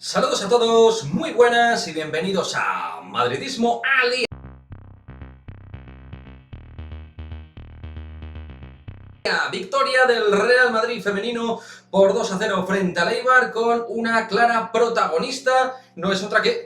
Saludos a todos, muy buenas y bienvenidos a Madridismo al Día. Victoria del Real Madrid femenino por 2-0 frente al Eibar con una clara protagonista. No es otra que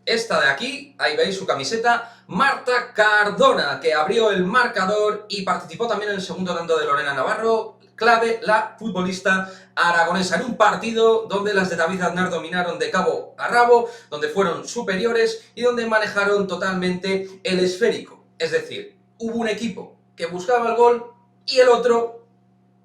esta de aquí, ahí veis su camiseta, Marta Cardona, que abrió el marcador y participó también en el segundo tanto de Lorena Navarro. Clave la futbolista aragonesa en un partido donde las de David Aznar dominaron de cabo a rabo, donde fueron superiores y donde manejaron totalmente el esférico. Es decir, hubo un equipo que buscaba el gol y el otro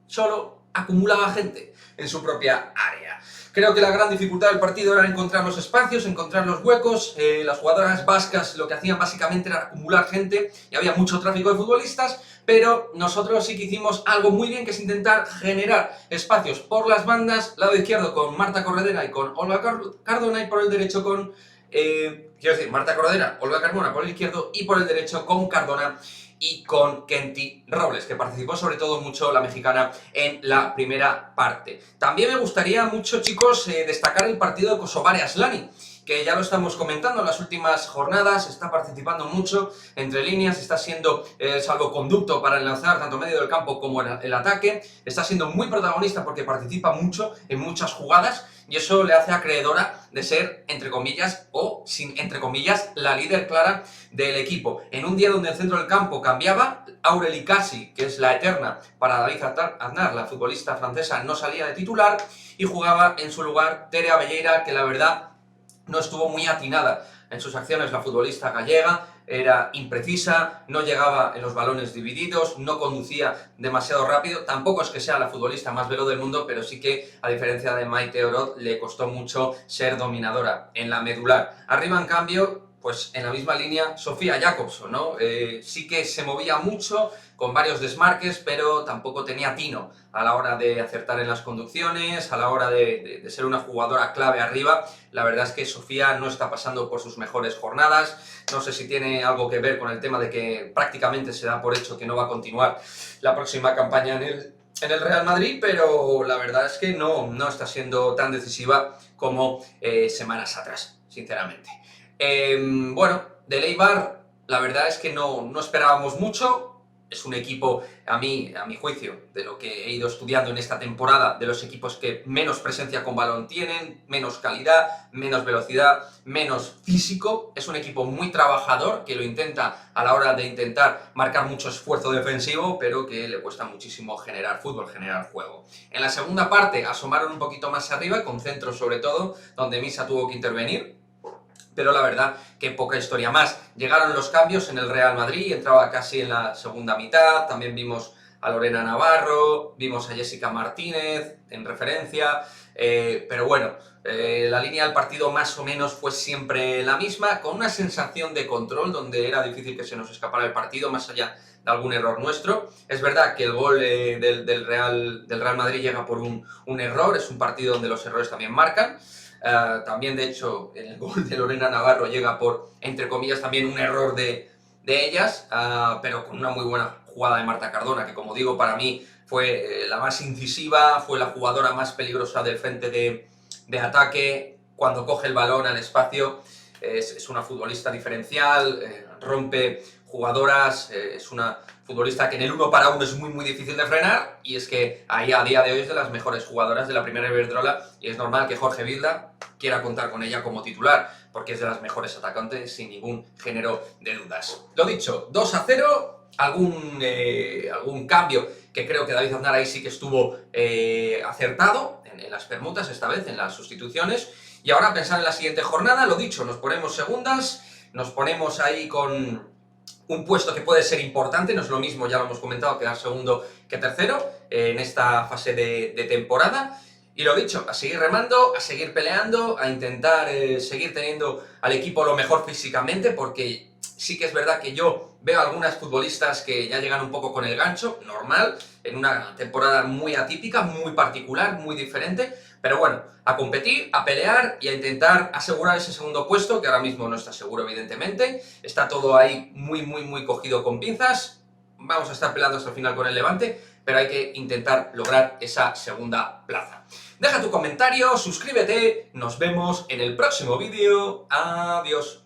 solo acumulaba gente en su propia área. Creo que la gran dificultad del partido era encontrar los espacios, encontrar los huecos. Las jugadoras vascas lo que hacían básicamente era acumular gente y había mucho tráfico de futbolistas, pero nosotros sí que hicimos algo muy bien, que es intentar generar espacios por las bandas, lado izquierdo con Marta Corredera y con Olga Cardona, y por el derecho con, quiero decir, Marta Corredera, Olga Carmona por el izquierdo, y por el derecho con Cardona y con Kenty Robles, que participó sobre todo mucho la mexicana en la primera parte. También me gustaría mucho, chicos, destacar el partido de Kosovare Aslani, que ya lo estamos comentando en las últimas jornadas, está participando mucho entre líneas, está siendo el salvoconducto para enlazar tanto medio del campo como el ataque, está siendo muy protagonista porque participa mucho en muchas jugadas, y eso le hace acreedora de ser, entre comillas, o sin entre comillas, la líder clara del equipo. En un día donde el centro del campo cambiaba, Aureli Cassi, que es la eterna para David Aznar, la futbolista francesa, no salía de titular y jugaba en su lugar Tere Abelleira, que la verdad no estuvo muy atinada en sus acciones. La futbolista gallega era imprecisa, no llegaba en los balones divididos, no conducía demasiado rápido. Tampoco es que sea la futbolista más veloz del mundo, pero sí que, a diferencia de Maite Oroz, le costó mucho ser dominadora en la medular. Arriba, en cambio, pues en la misma línea, Sofía Jakobsson, ¿no? Sí que se movía mucho, con varios desmarques, pero tampoco tenía tino a la hora de acertar en las conducciones, a la hora de ser una jugadora clave arriba. La verdad es que Sofía no está pasando por sus mejores jornadas. No sé si tiene algo que ver con el tema de que prácticamente se da por hecho que no va a continuar la próxima campaña en el Real Madrid, pero la verdad es que no está siendo tan decisiva como semanas atrás, sinceramente. Bueno, del Eibar, la verdad es que no esperábamos mucho. Es un equipo, a mi juicio, de lo que he ido estudiando en esta temporada, de los equipos que menos presencia con balón tienen, menos calidad, menos velocidad, menos físico. Es un equipo muy trabajador, que lo intenta a la hora de intentar marcar mucho esfuerzo defensivo, pero que le cuesta muchísimo generar fútbol, generar juego. En la segunda parte asomaron un poquito más arriba, con centros sobre todo, donde Misa tuvo que intervenir, pero la verdad que poca historia más. Llegaron los cambios en el Real Madrid, entraba casi en la segunda mitad, también vimos a Lorena Navarro, vimos a Jessica Martínez en referencia, pero bueno, la línea del partido más o menos fue siempre la misma, con una sensación de control donde era difícil que se nos escapara el partido, más allá de algún error nuestro. Es verdad que el gol del Real Madrid llega por un error, es un partido donde los errores también marcan. También, de hecho, el gol de Lorena Navarro llega por, entre comillas, también un error de ellas, pero con una muy buena jugada de Marta Cardona, que, como digo, para mí fue la más incisiva, fue la jugadora más peligrosa del frente de ataque. Cuando coge el balón al espacio, es una futbolista diferencial, rompe jugadoras, es una futbolista que en el 1 para 1 es muy difícil de frenar, y es que ahí a día de hoy es de las mejores jugadoras de la primera Iberdrola, y es normal que Jorge Vilda quiera contar con ella como titular, porque es de las mejores atacantes sin ningún género de dudas. Lo dicho, 2-0, algún cambio que creo que David Aznar ahí sí que estuvo acertado en las permutas, esta vez en las sustituciones. Y ahora pensar en la siguiente jornada, lo dicho, nos ponemos segundas, nos ponemos ahí con un puesto que puede ser importante, no es lo mismo, ya lo hemos comentado, quedar segundo que tercero en esta fase de temporada. Y lo dicho, a seguir remando, a seguir peleando, a intentar seguir teniendo al equipo lo mejor físicamente, porque sí que es verdad que yo veo algunas futbolistas que ya llegan un poco con el gancho, normal, en una temporada muy atípica, muy particular, muy diferente, pero bueno, a competir, a pelear y a intentar asegurar ese segundo puesto, que ahora mismo no está seguro, evidentemente. Está todo ahí muy cogido con pinzas, vamos a estar peleando hasta el final con el Levante, pero hay que intentar lograr esa segunda plaza. Deja tu comentario, suscríbete, nos vemos en el próximo vídeo. Adiós.